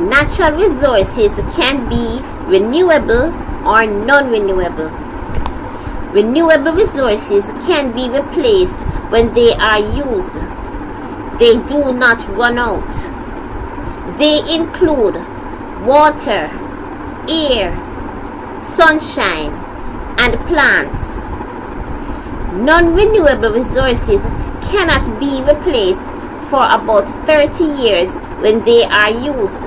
Natural resources can be renewable or non-renewable. Renewable resources can be replaced when they are used. They do not run out. They include water, air, sunshine, and plants. Non-renewable resources cannot be replaced for about 30 years when they are used.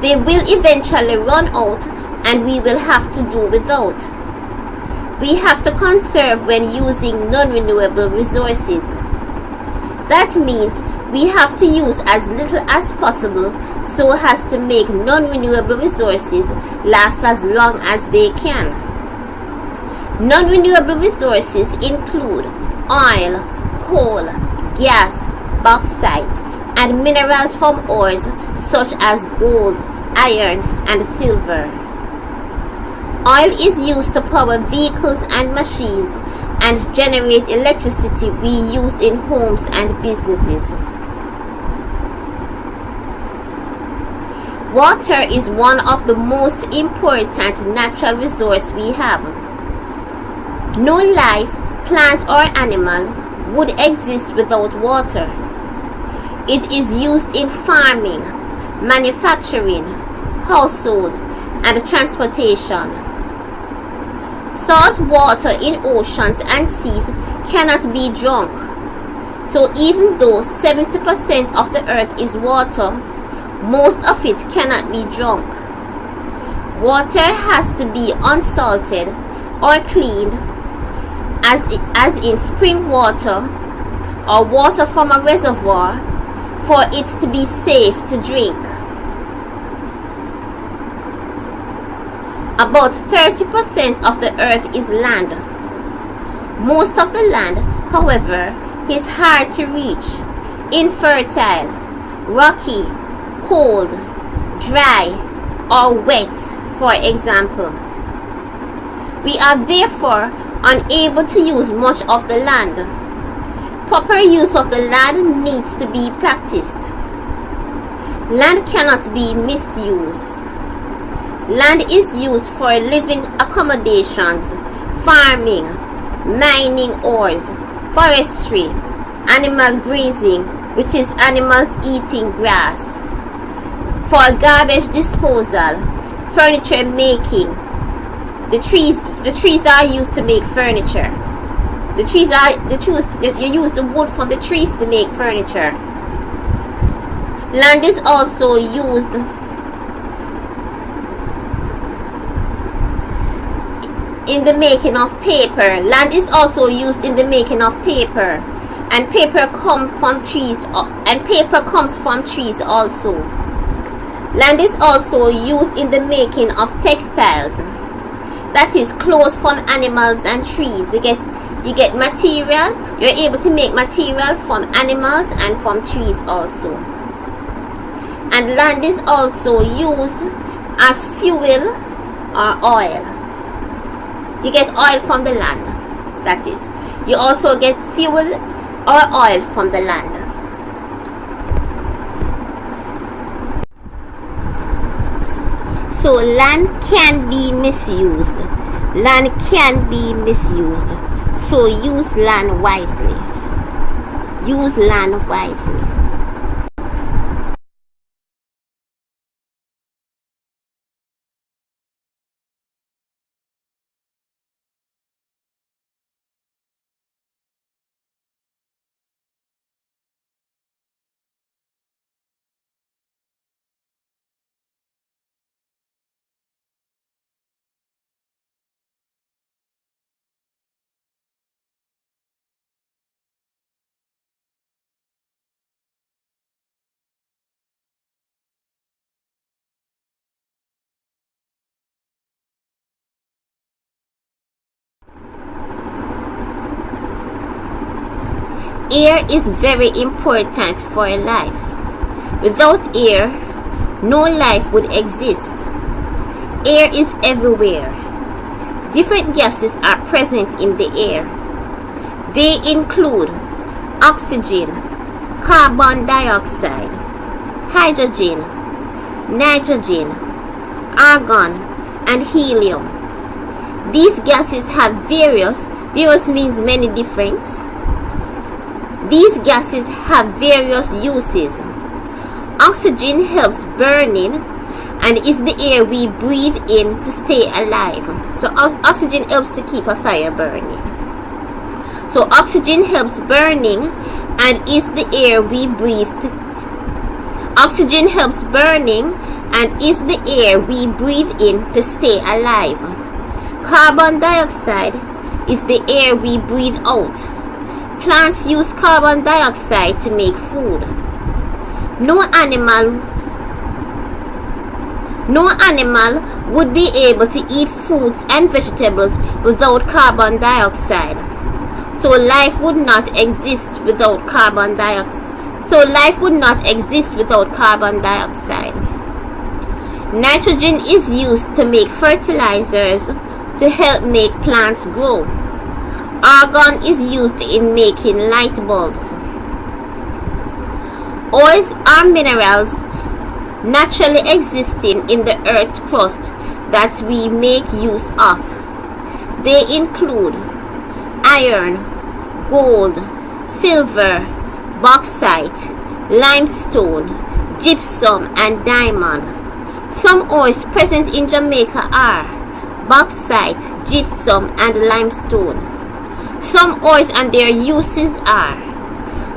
They will eventually run out and we will have to do without. We have to conserve when using non-renewable resources. That means we have to use as little as possible so as to make non-renewable resources last as long as they can. Non-renewable resources include oil, coal, gas, bauxite, and minerals from ores such as gold, iron, and silver. Oil is used to power vehicles and machines and generate electricity we use in homes and businesses. Water is one of the most important natural resources we have. No life, plant or animal would exist without water. It is used in farming, manufacturing, household, and transportation. Salt water in oceans and seas cannot be drunk. So even though 70% of the earth is water, most of it cannot be drunk. Water has to be unsalted or cleaned, as in spring water or water from a reservoir, for it to be safe to drink. About 30% of the earth is land. Most of the land, however, is hard to reach, infertile, rocky, cold, dry, or wet, for example. We are therefore unable to use much of the land. Proper use of the land needs to be practiced. Land cannot be misused. Land is used for living accommodations, farming, mining ores, forestry, animal grazing, which is animals eating grass, for garbage disposal, furniture making. The trees are used to make furniture. You use the wood from the trees to make furniture. Land is also used in the making of paper. Land is also used in the making of paper, and paper comes from trees. Also. Land is also used in the making of textiles. That is clothes from animals and trees. You get material. You're able to make material from animals and from trees also. And land is also used as fuel or oil. You get oil from the land. That is, you also get fuel or oil from the land. So land can be misused. Land can be misused. So use land wisely. Use land wisely. Air is very important for life. Without air, no life would exist. Air is everywhere. Different gases are present in the air. They include oxygen, carbon dioxide, hydrogen, nitrogen, argon, and helium. These gases have various means many different. These gases have various uses. Oxygen helps burning and is the air we breathe in to stay alive. So oxygen helps to keep a fire burning. So oxygen helps burning and is the air we breathe. Oxygen helps burning and is the air we breathe in to stay alive. Carbon dioxide is the air we breathe out. Plants use carbon dioxide to make food. No animal would be able to eat fruits and vegetables without carbon dioxide. So life would not exist without carbon dioxide. Nitrogen is used to make fertilizers to help make plants grow. Argon is used in making light bulbs. Oils are minerals naturally existing in the earth's crust that we make use of. They include iron, gold, silver, bauxite, limestone, gypsum, and diamond. Some oils present in Jamaica are bauxite, gypsum, and limestone. Some oils and their uses are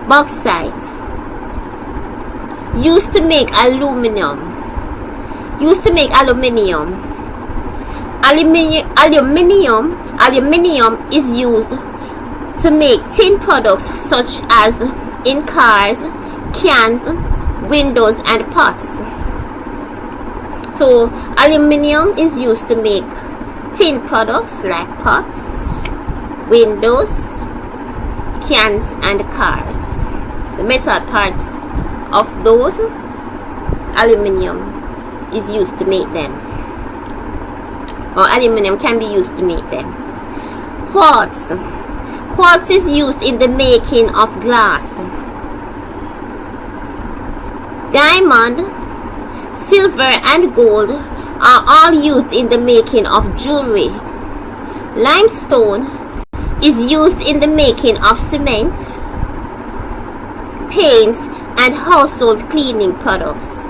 bauxite, used to make aluminium. Aluminium is used to make tin products such as in cars, cans, windows, and pots. So aluminium is used to make tin products like pots, windows, cans, and cars. The metal parts of those aluminium is used to make them, or aluminium can be used to make them. Quartz is used in the making of glass. Diamond, silver, and gold are all used in the making of jewelry. Limestone is used in the making of cement, paints, and household cleaning products.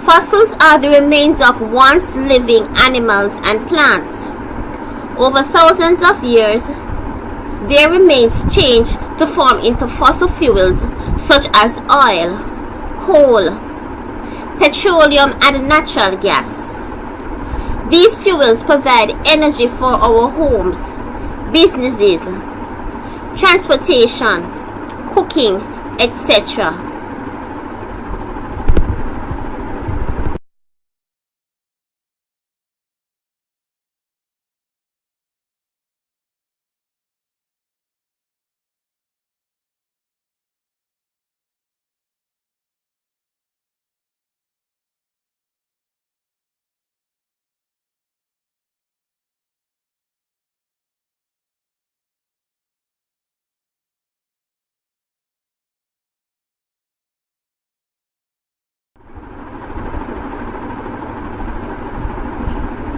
Fossils are the remains of once living animals and plants. Over thousands of years, their remains change to form into fossil fuels such as oil, coal, petroleum, and natural gas. These fuels provide energy for our homes, businesses, transportation, cooking, etc.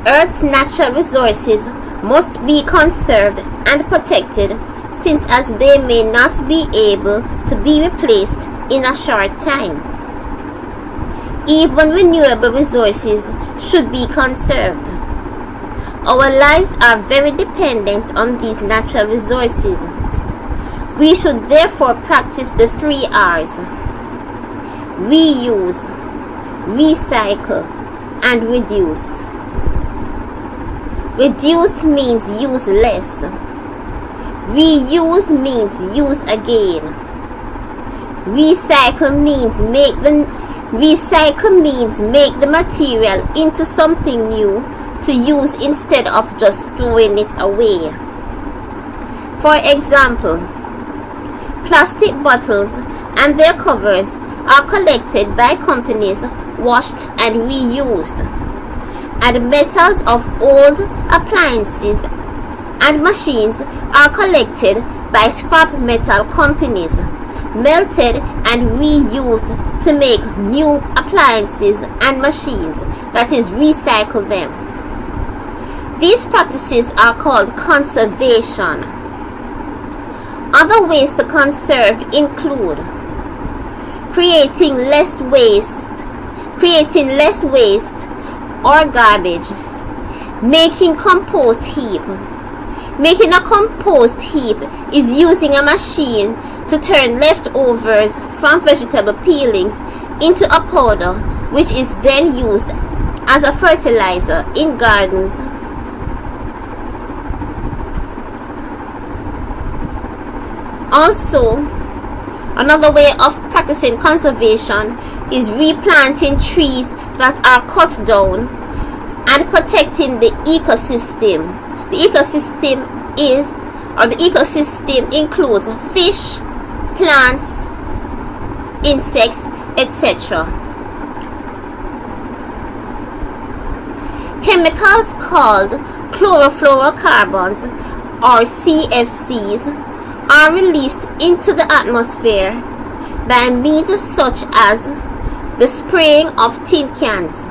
Earth's natural resources must be conserved and protected, since as they may not be able to be replaced in a short time. Even renewable resources should be conserved. Our lives are very dependent on these natural resources. We should therefore practice the 3 R's: reuse, recycle, and reduce. Reduce means use less. Reuse means use again. Recycle means make the material into something new to use instead of just throwing it away. For example, plastic bottles and their covers are collected by companies, washed, and reused. And metals of old appliances and machines are collected by scrap metal companies, melted and reused to make new appliances and machines, that is, recycle them. These practices are called conservation. Other ways to conserve include creating less waste or garbage, making compost heap. Making a compost heap is using a machine to turn leftovers from vegetable peelings into a powder, which is then used as a fertilizer in gardens. Also, another way of practicing conservation is replanting trees that are cut down and protecting the ecosystem. The ecosystem includes fish, plants, insects, etc. Chemicals called chlorofluorocarbons or CFCs are released into the atmosphere by means such as the spraying of tin cans,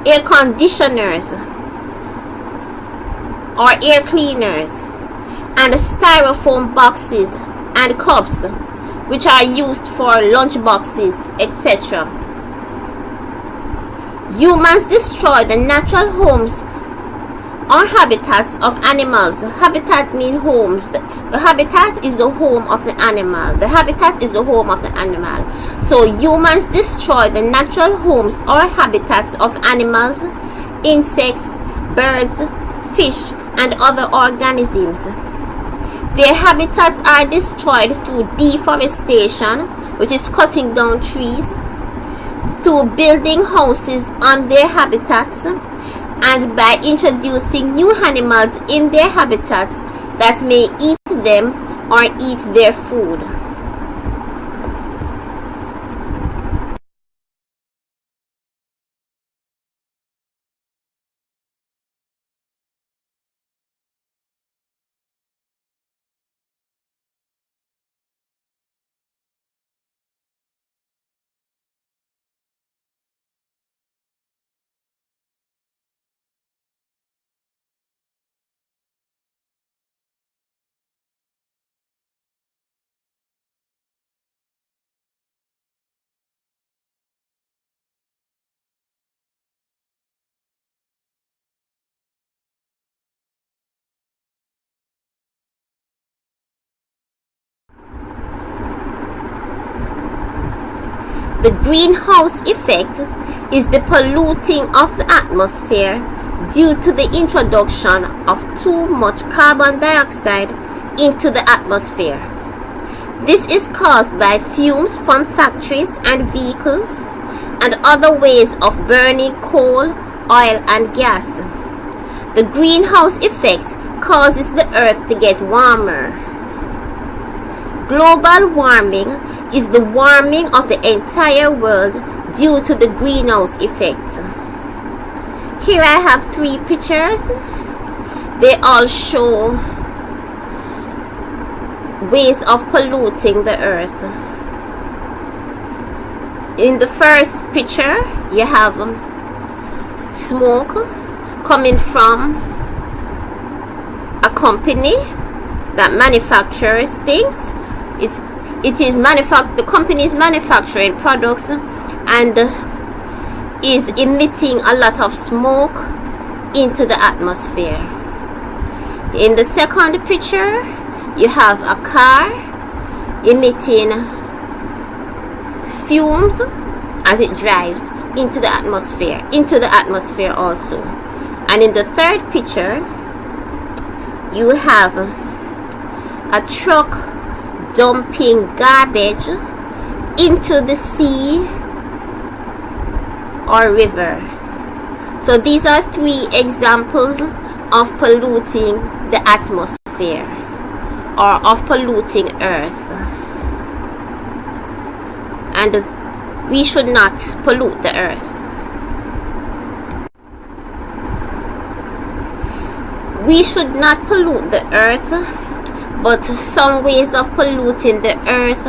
air conditioners or air cleaners, and styrofoam boxes and cups, which are used for lunch boxes, etc. Humans destroy the natural homes or habitats of animals. Habitat means homes. The habitat is the home of the animal. The habitat is the home of the animal. So humans destroy the natural homes or habitats of animals, insects, birds, fish, and other organisms. Their habitats are destroyed through deforestation, which is cutting down trees, through building houses on their habitats, and by introducing new animals in their habitats that may eat them or eat their food. The greenhouse effect is the polluting of the atmosphere due to the introduction of too much carbon dioxide into the atmosphere. This is caused by fumes from factories and vehicles and other ways of burning coal, oil, and gas. The greenhouse effect causes the earth to get warmer. Global warming is the warming of the entire world due to the greenhouse effect. Here I have 3 pictures. They all show ways of polluting the earth. In the first picture, you have smoke coming from a company that manufactures things. The company is manufacturing products and is emitting a lot of smoke into the atmosphere. In the second picture, you have a car emitting fumes as it drives into the atmosphere also. And in the third picture, you have a truck dumping garbage into the sea or river. So these are 3 examples of polluting the atmosphere or of polluting earth. And we should not pollute the earth. We should not pollute the earth, but some ways of polluting the earth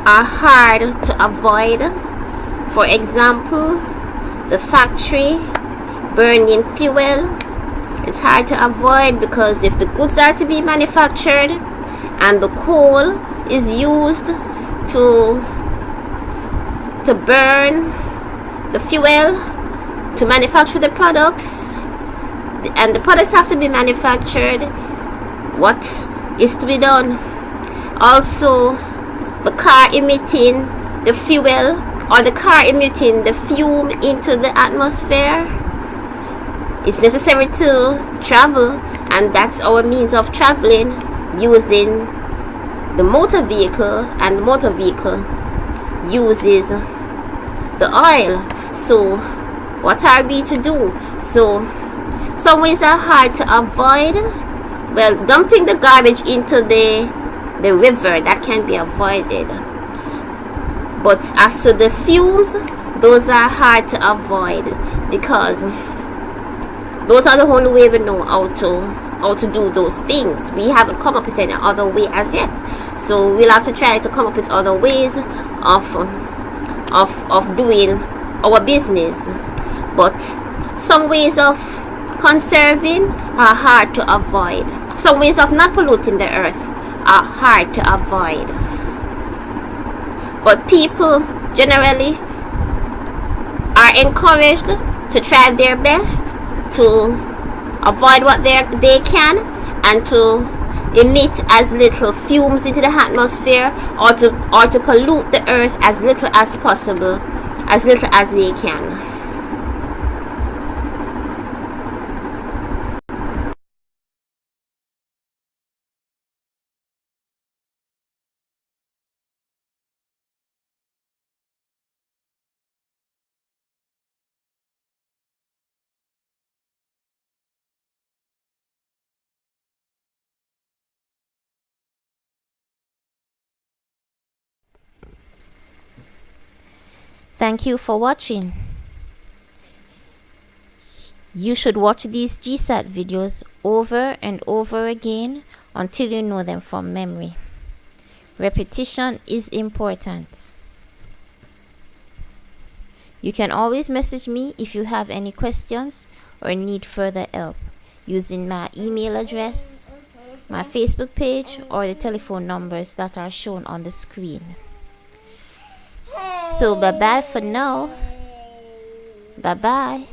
are hard to avoid. For example, the factory burning fuel is hard to avoid, because if the goods are to be manufactured and the coal is used to burn the fuel to manufacture the products, and the products have to be manufactured, what is to be done? Also, the car emitting the fuel, or the car emitting the fume into the atmosphere, it's necessary to travel, and that's our means of traveling, using the motor vehicle, and the motor vehicle uses the oil. So what are we to do? So some ways are hard to avoid. Well, dumping the garbage into the river, that can be avoided, but as to the fumes, those are hard to avoid, because those are the only way we know how to do those things. We haven't come up with any other way as yet, so we'll have to try to come up with other ways of doing our business. But some ways of conserving are hard to avoid. Some ways of not polluting the earth are hard to avoid. But people generally are encouraged to try their best to avoid what they can, and to emit as little fumes into the atmosphere, or to pollute the earth as little as possible, as little as they can. Thank you for watching. You should watch these GSAT videos over and over again until you know them from memory. Repetition is important. You can always message me if you have any questions or need further help, using my email address, my Facebook page, or the telephone numbers that are shown on the screen. So bye bye for now. Bye bye.